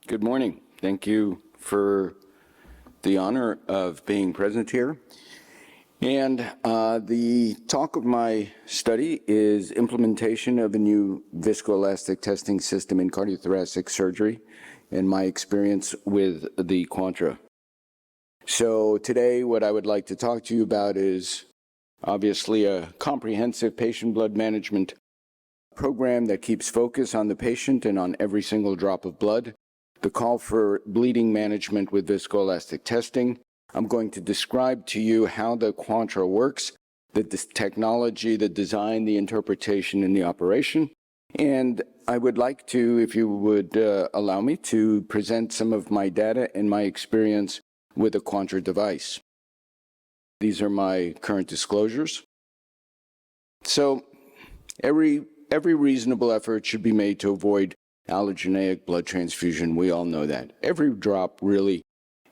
Good morning. Thank you for the honor of being present here. And the talk of my study is implementation of a new viscoelastic testing system in cardiothoracic surgery and my experience with the Quantra. So today what I would like to talk to you about is obviously a comprehensive patient blood management program that keeps focus on the patient and on every single drop of blood. The call for bleeding management with viscoelastic testing. I'm going to describe to you how the Quantra works, the technology, the design, the interpretation, and the operation. And I would like to, if you would allow me, to present some of my data and my experience with the Quantra device. These are my current disclosures. So every reasonable effort should be made to avoid allogeneic blood transfusion. We all know that. Every drop really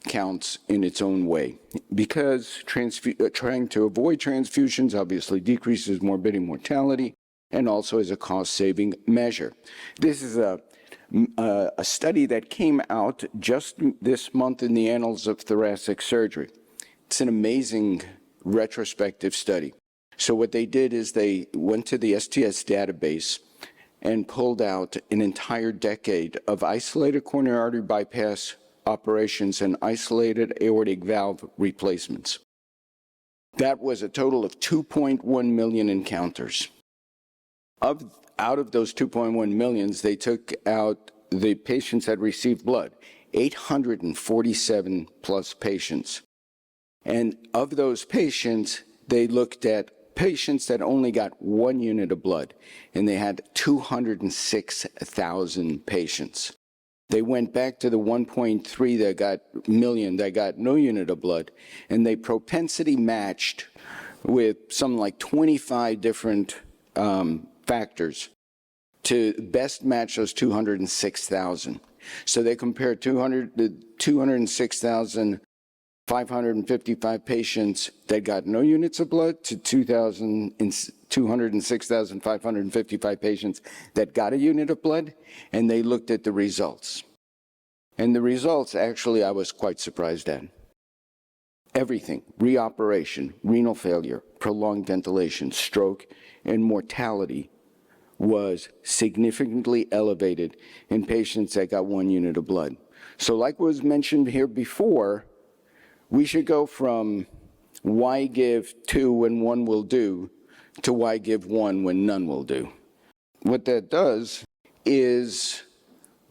counts in its own way because trying to avoid transfusions obviously decreases morbidity and mortality and also is a cost-saving measure. This is a study that came out just this month in the Annals of Thoracic Surgery. It's an amazing retrospective study. So what they did is they went to the STS database and pulled out an entire decade of isolated coronary artery bypass operations and isolated aortic valve replacements. That was a total of 2.1 million encounters. Out of those 2.1 millions, they took out the patients that received blood, 847 plus patients. And of those patients, they looked at patients that only got 1 unit of blood, and they had 206,000 patients. They went back to the 1.3 million that got no unit of blood, and they propensity matched with something like 25 different factors to best match those 206,000. So they compared 206,555 patients that got no units of blood to 206,555 patients that got a unit of blood, and they looked at the results. And the results, actually, I was quite surprised at. Everything, reoperation, renal failure, prolonged ventilation, stroke, and mortality was significantly elevated in patients that got 1 unit of blood. So like was mentioned here before, we should go from why give 2 when 1 will do to why give 1 when none will do. What that does is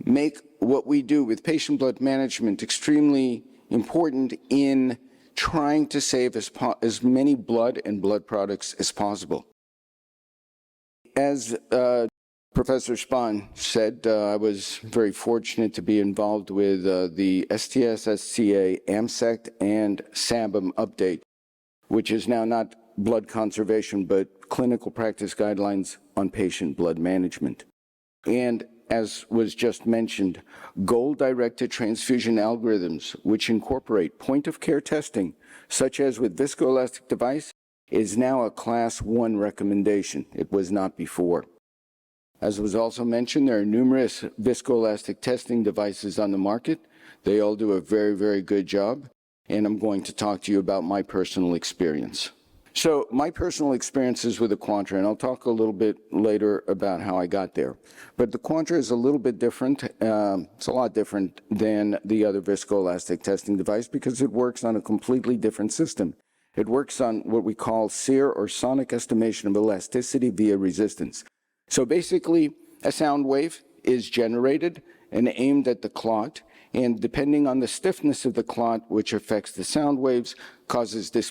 make what we do with patient blood management extremely important in trying to save as many blood and blood products as possible. As Professor Spahn said, I was very fortunate to be involved with the STS, SCA, AMSECT, and SABM update, which is now not blood conservation, but clinical practice guidelines on patient blood management. And as was just mentioned, goal-directed transfusion algorithms, which incorporate point-of-care testing, such as with viscoelastic device, is now a Class 1 recommendation. It was not before. As was also mentioned, there are numerous viscoelastic testing devices on the market. They all do a very, very good job, and I'm going to talk to you about my personal experience. So my personal experiences with the Quantra, and I'll talk a little bit later about how I got there. But the Quantra is a little bit different. It's a lot different than the other viscoelastic testing device because it works on a completely different system. It works on what we call SEER, or sonic estimation of elasticity via resistance. So basically, a sound wave is generated and aimed at the clot, and depending on the stiffness of the clot, which affects the sound waves, causes a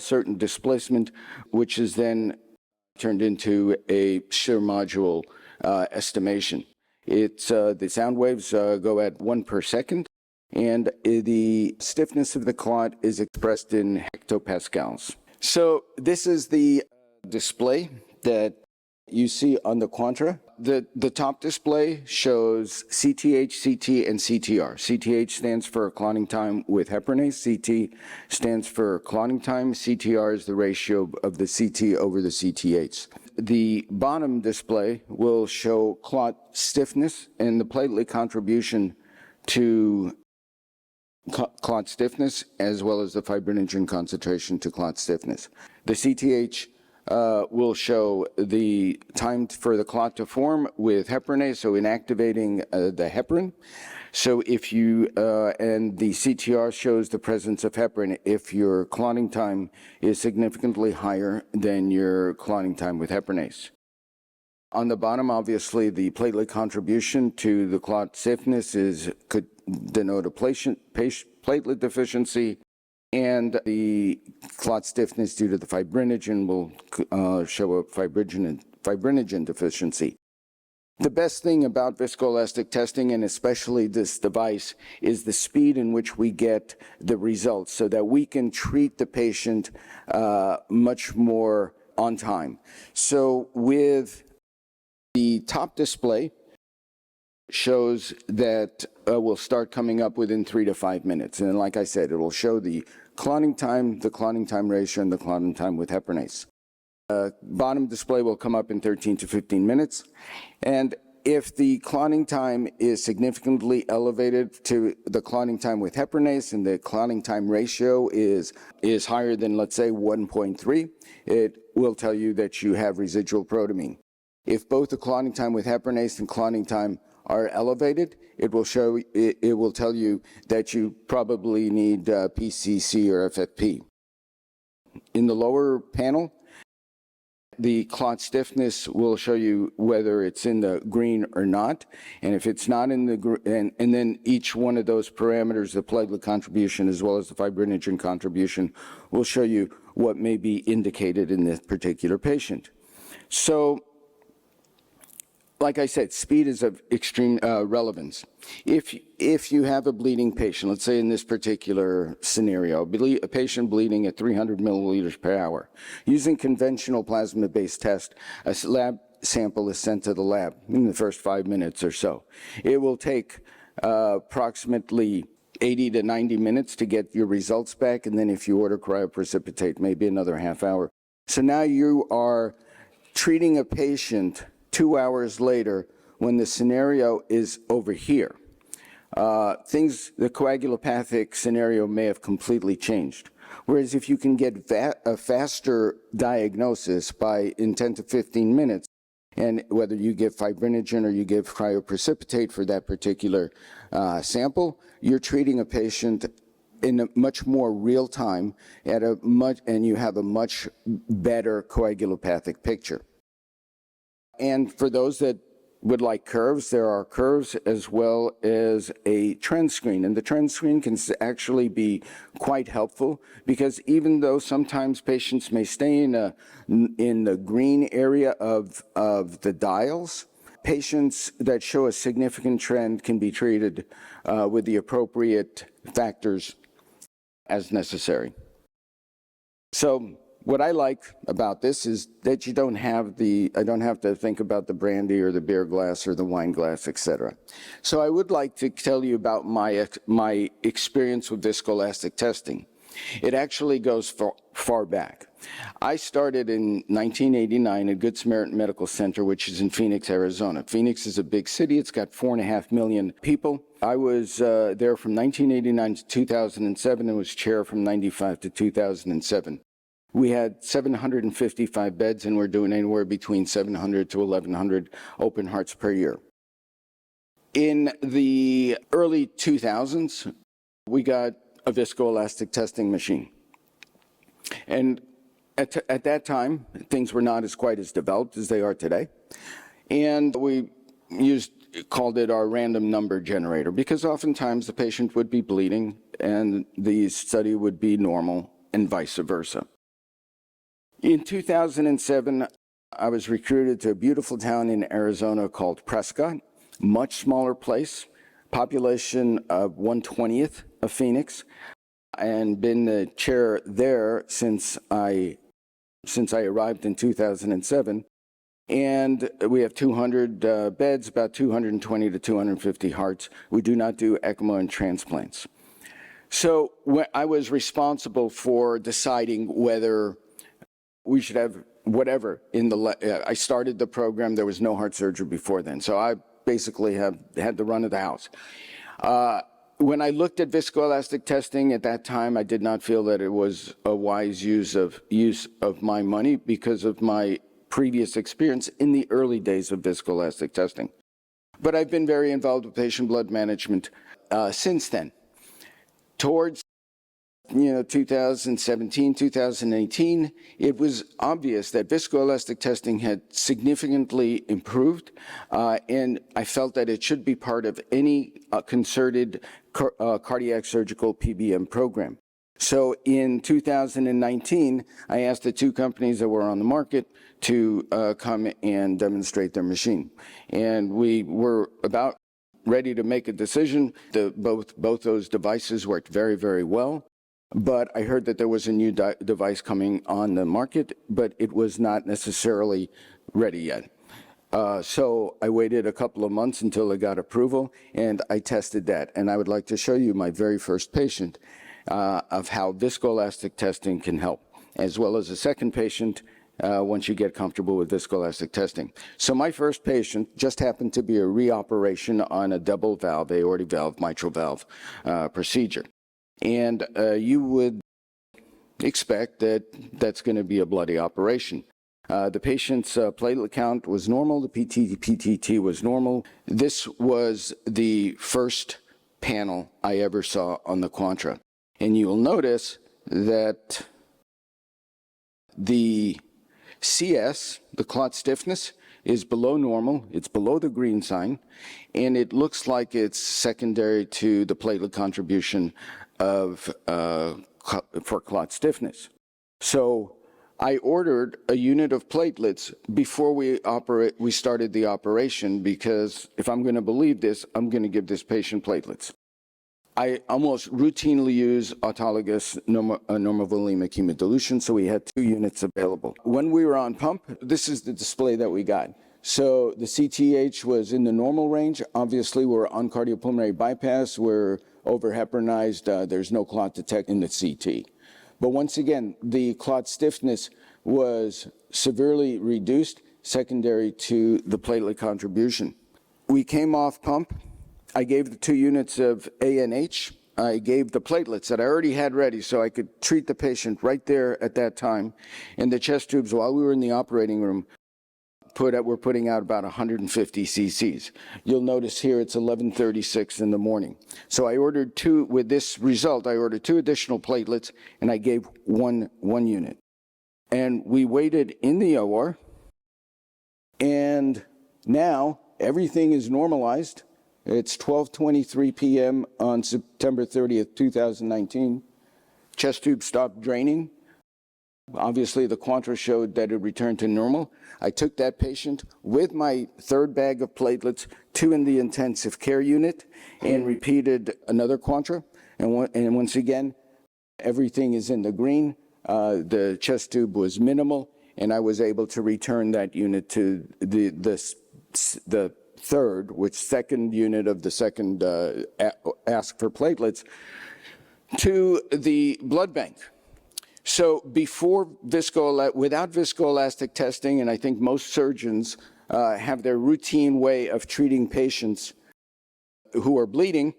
certain displacement, which is then turned into a shear module estimation. The sound waves go at 1 per second, and the stiffness of the clot is expressed in hectopascals. So this is the display that you see on the Quantra. The top display shows CTH, CT, and CTR. CTH stands for clotting time with heparinase. CT stands for clotting time. CTR is the ratio of the CT over the CTH. the bottom display will show clot stiffness and the platelet contribution to clot stiffness, as well as the fibrinogen concentration to clot stiffness. The CTH will show the time for the clot to form with heparinase, so inactivating the heparin. So if you, and the CTR shows the presence of heparin if your clotting time is significantly higher than your clotting time with heparinase. On the bottom, obviously, the platelet contribution to the clot stiffness could denote a platelet deficiency, and the clot stiffness due to the fibrinogen will show a fibrinogen deficiency. The best thing about viscoelastic testing, and especially this device, is the speed in which we get the results so that we can treat the patient much more on time. So with the top display shows that will start coming up within 3 to 5 minutes. And like I said, it will show the clotting time ratio, and the clotting time with heparinase. Bottom display will come up in 13 to 15 minutes. And if the clotting time is significantly elevated to the clotting time with heparinase and the clotting time ratio is higher than, let's say, 1.3, it will tell you that you have residual protamine. If both the clotting time with heparinase and clotting time are elevated, it will tell you that you probably need PCC or FFP. In the lower panel, the clot stiffness will show you whether it's in the green or not, and if it's not in the green, and then each one of those parameters, the platelet contribution as well as the fibrinogen contribution, will show you what may be indicated in this particular patient. So, like I said, speed is of extreme relevance. If you have a bleeding patient, let's say in this particular scenario, a patient bleeding at 300 milliliters per hour, using conventional plasma-based test, a lab sample is sent to the lab in the first 5 minutes or so. It will take approximately 80 to 90 minutes to get your results back, and then if you order cryoprecipitate, maybe another half hour. So now you are treating a patient 2 hours later when the scenario is over here. The coagulopathic scenario may have completely changed. Whereas if you can get a faster diagnosis in 10 to 15 minutes, and whether you give fibrinogen or you give cryoprecipitate for that particular sample, you're treating a patient in a much more real time and you have a much better coagulopathic picture. And for those that would like curves, there are curves as well as a trend screen. And the trend screen can actually be quite helpful because even though sometimes patients may stay in the green area of the dials, patients that show a significant trend can be treated with the appropriate factors as necessary. So, what I like about this is that I don't have to think about the brandy or the beer glass or the wine glass, etc. So I would like to tell you about my experience with viscoelastic testing. It actually goes far back. I started in 1989 at Good Samaritan Medical Center, which is in Phoenix, Arizona. Phoenix is a big city. It's got 4.5 million people. I was there from 1989 to 2007 and was chair from 95 to 2007. We had 755 beds, and we're doing anywhere between 700 to 1,100 open hearts per year. In the early 2000s, we got a viscoelastic testing machine. And at that time, things were not quite as developed as they are today. And we called it our random number generator, because oftentimes the patient would be bleeding and the study would be normal and vice versa. In 2007, I was recruited to a beautiful town in Arizona called Prescott, much smaller place, population of 1/20th of Phoenix, and been the chair there since I arrived in 2007. And we have 200 beds, about 220 to 250 hearts. We do not do ECMO and transplants. So I was responsible for deciding whether we should have whatever I started the program. There was no heart surgery before then, so I basically had the run of the house. When I looked at viscoelastic testing at that time, I did not feel that it was a wise use of my money because of my previous experience in the early days of viscoelastic testing. But I've been very involved with patient blood management since then. Towards 2017, 2018, it was obvious that viscoelastic testing had significantly improved, and I felt that it should be part of any concerted cardiac surgical PBM program. So in 2019, I asked the two companies that were on the market to come and demonstrate their machine. And we were about ready to make a decision. Both those devices worked very, very well. But I heard that there was a new device coming on the market, but it was not necessarily ready yet. So I waited a couple of months until I got approval, and I tested that. And I would like to show you my very first patient of how viscoelastic testing can help, as well as a second patient once you get comfortable with viscoelastic testing. So my first patient just happened to be a reoperation on a double valve, aortic valve, mitral valve procedure. And you would expect that that's going to be a bloody operation. The patient's platelet count was normal. The PTT was normal. This was the first panel I ever saw on the Quantra. And you'll notice that the CS, the clot stiffness, is below normal. It's below the green sign, and it looks like it's secondary to the platelet contribution for clot stiffness. So I ordered a unit of platelets before we started the operation, because if I'm going to believe this, I'm going to give this patient platelets. I almost routinely use autologous normovolemic hemodilution, so we had 2 units available. When we were on pump, this is the display that we got. So the CTH was in the normal range. Obviously, we're on cardiopulmonary bypass. We're over-heparinized. There's no clot detected in the CT. But once again, the clot stiffness was severely reduced, secondary to the platelet contribution. We came off pump. I gave the 2 units of ANH. I gave the platelets that I already had ready so I could treat the patient right there at that time. And the chest tubes, while we were in the operating room, we're putting out about 150 cc's. You'll notice here it's 11:36 in the morning. So I ordered 2, with this result, I ordered 2 additional platelets, and I gave one unit. And we waited in the OR, and now everything is normalized. It's 12:23 p.m. on September 30th, 2019. Chest tube stopped draining. Obviously, the Quantra showed that it returned to normal. I took that patient with my 3rd bag of platelets to the intensive care unit and repeated another Quantra. And once again, everything is in the green. The chest tube was minimal, and I was able to return that unit to the third, second unit of the second ask for platelets, to the blood bank. So without viscoelastic testing, and I think most surgeons have their routine way of treating patients who are bleeding,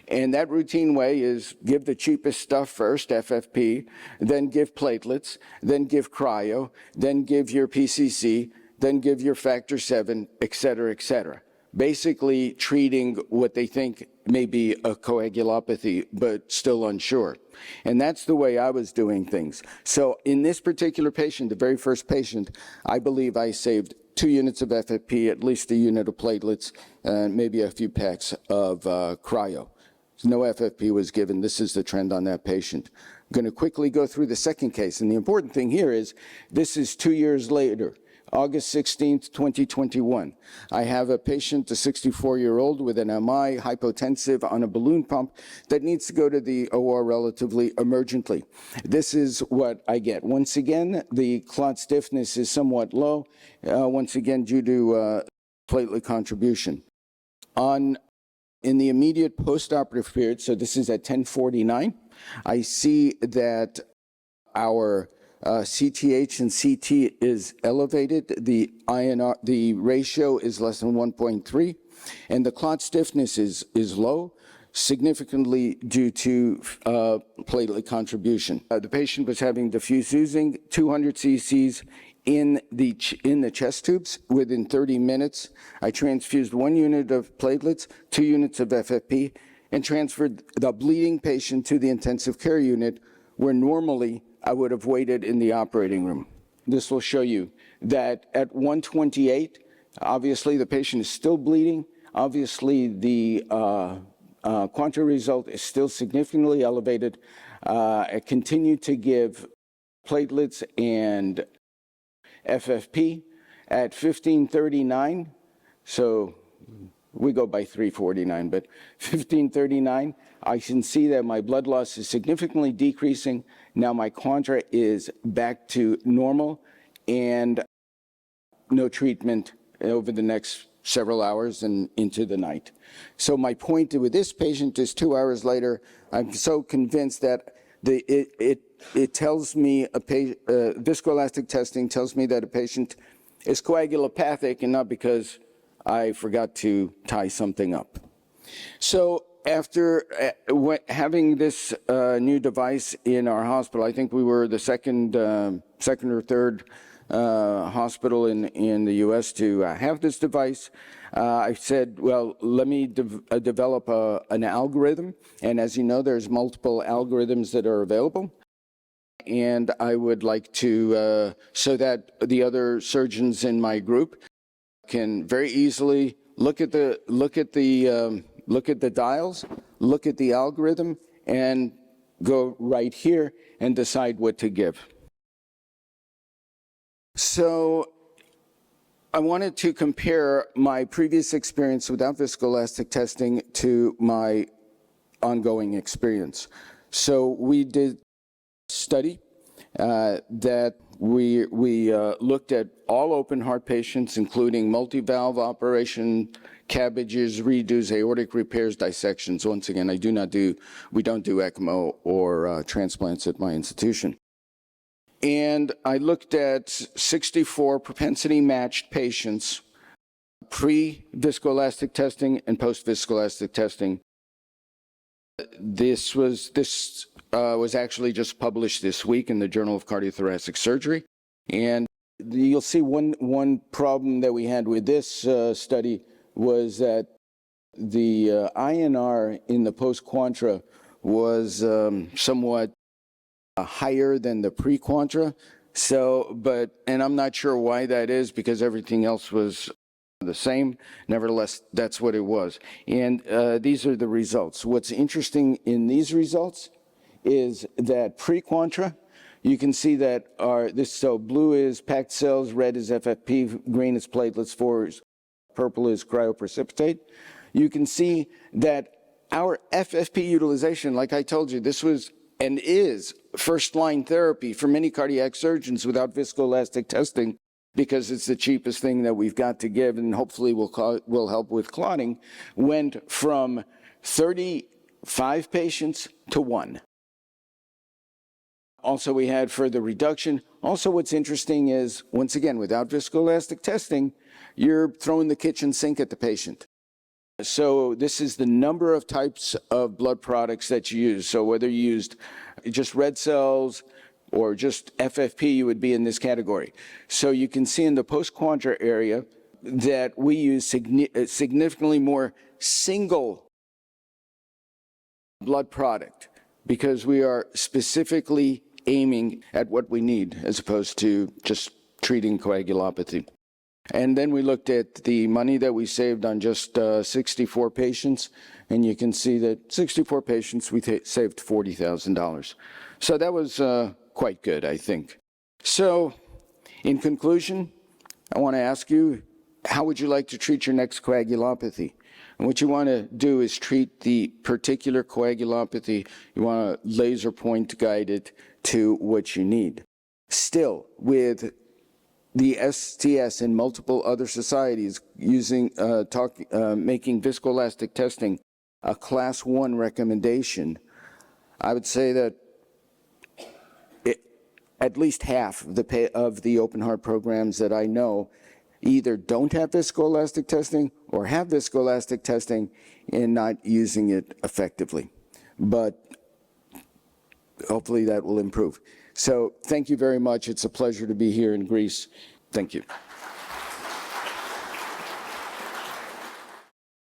and that routine way is give the cheapest stuff first, FFP, then give platelets, then give cryo, then give your PCC, then give your factor 7, et cetera, et cetera. Basically treating what they think may be a coagulopathy, but still unsure. And that's the way I was doing things. So in this particular patient, the very first patient, I believe I saved 2 units of FFP, at least a unit of platelets, and maybe a few packs of cryo. No FFP was given. This is the trend on that patient. I'm going to quickly go through the second case. And the important thing here is this is 2 years later. August 16th, 2021. I have a patient, a 64-year-old with an MI, hypotensive on a balloon pump that needs to go to the OR relatively emergently. This is what I get. Once again, the clot stiffness is somewhat low, once again due to platelet contribution. In the immediate postoperative period, so this is at 10:49, I see that our CTH and CT is elevated. The INR, the ratio is less than 1.3, and the clot stiffness is low, significantly due to platelet contribution. The patient was having diffuse oozing, 200 cc's in the chest tubes within 30 minutes. I transfused 1 unit of platelets, 2 units of FFP, and transferred the bleeding patient to the intensive care unit, where normally I would have waited in the operating room. This will show you that at 128, obviously the patient is still bleeding. Obviously the Quantra result is still significantly elevated. I continue to give platelets and FFP at 1539, so we go by 349, but 1539, I can see that my blood loss is significantly decreasing. Now my Quantra is back to normal, and no treatment over the next several hours and into the night. So my point with this patient is 2 hours later, I'm so convinced that it tells me, viscoelastic testing tells me that a patient is coagulopathic and not because I forgot to tie something up. So after having this new device in our hospital, I think we were the second or third hospital in the U.S. to have this device. I said, well, let me develop an algorithm. And as you know, there's multiple algorithms that are available. And I would like to, so that the other surgeons in my group can very easily look at the dials, look at the algorithm, and go right here and decide what to give. So I wanted to compare my previous experience without viscoelastic testing to my ongoing experience. So we did a study that we looked at all open heart patients, including multi-valve operation, cabbages, redos, aortic repairs, dissections. Once again, we don't do ECMO or transplants at my institution. And I looked at 64 propensity-matched patients, pre-viscoelastic testing and post-viscoelastic testing. This was actually just published this week in the Journal of Cardiothoracic Surgery. And you'll see one problem that we had with this study was that the INR in the post-Quantra was somewhat higher than the pre-Quantra. And I'm not sure why that is, because everything else was the same. Nevertheless, that's what it was. And these are the results. What's interesting in these results is that pre-Quantra, you can see that so blue is packed cells, red is FFP, green is platelets, purple is cryoprecipitate. You can see that our FFP utilization, like I told you, this was and is first-line therapy for many cardiac surgeons without viscoelastic testing, because it's the cheapest thing that we've got to give and hopefully will help with clotting, went from 35 patients to 1. Also, we had further reduction. Also, what's interesting is, once again, without viscoelastic testing, you're throwing the kitchen sink at the patient. So this is the number of types of blood products that you use. So whether you used just red cells or just FFP, you would be in this category. So you can see in the post-Quantra area that we use significantly more single blood product, because we are specifically aiming at what we need as opposed to just treating coagulopathy. And then we looked at the money that we saved on just 64 patients, and you can see that 64 patients, we saved $40,000. So that was quite good, I think. So in conclusion, I want to ask you, how would you like to treat your next coagulopathy? And what you want to do is treat the particular coagulopathy. You want to laser point guide it to what you need. Still, with the STS and multiple other societies using making viscoelastic testing a class 1 recommendation, I would say that at least half of the open heart programs that I know either don't have viscoelastic testing or have viscoelastic testing and not using it effectively. But hopefully that will improve. So thank you very much. It's a pleasure to be here in Greece. Thank you.